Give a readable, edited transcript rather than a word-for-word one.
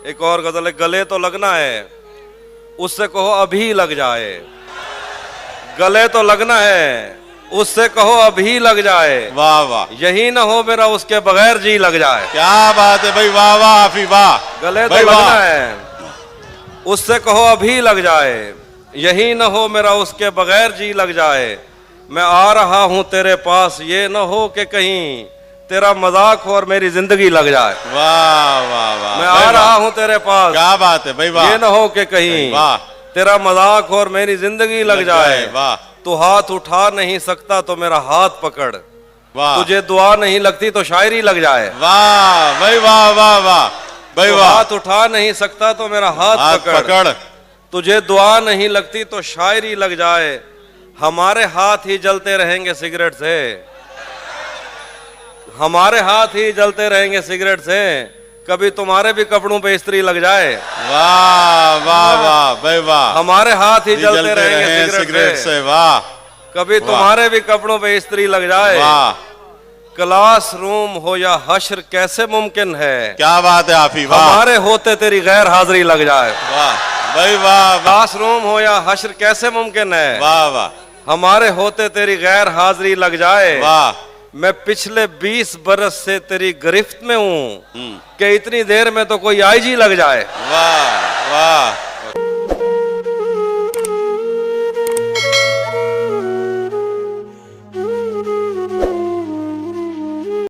एक और गजल है, गले तो लगना है उससे कहो अभी लग जाए, गले तो लगना है उससे कहो अभी लग जाए, वाह वाह, यही ना हो मेरा उसके बगैर जी लग जाए। क्या बात है भाई, वाह वाह आफी वाह। गले तो भाई लगना वाह। है उससे कहो अभी लग जाए, यही न हो मेरा उसके बगैर जी लग जाए। मैं आ रहा हूं तेरे पास, ये न हो कि कहीं तेरा मजाक हो और मेरी जिंदगी लग जाए। वाह वाह वाह, मैं भाई आ रहा वाह। हूं तेरे पास, क्या बात है भाई, वाह। ये न हो कि कहीं वाह, तेरा मजाक हो और मेरी जिंदगी लग जाए। वाह तू हाथ उठा नहीं सकता तो मेरा हाथ पकड़, वाह, तुझे दुआ नहीं लगती तो शायरी लग जाए। वाह भाई वाह वाह वाह भाई तू वाह। हाथ उठा नहीं सकता तो मेरा हाथ पकड़, तुझे दुआ नहीं लगती तो शायरी लग जाए। हमारे हाथ ही जलते रहेंगे सिगरेट से, हमारे हाथ ही जलते रहेंगे सिगरेट से, कभी तुम्हारे भी कपड़ों पे इस्त्री लग जाए। वाह वाह वाह भाई वाह। हमारे हाथ ही जलते रहेंगे सिगरेट से, वाह। कभी तुम्हारे भी कपड़ों पे इस्त्री लग जाए। वाह, क्लास रूम हो या हश्र कैसे मुमकिन है, क्या बात है आफी, वाह। हमारे होते तेरी गैर हाजिरी लग जाए। वाह भाई वाह, क्लास रूम हो या हश्र कैसे मुमकिन है, वाह वाह, हमारे होते तेरी गैर हाजिरी लग जाए। वाह। मैं पिछले 20 बरस से तेरी गिरफ्त में हूँ कि इतनी देर में तो कोई आईजी लग जाए। वाह वाह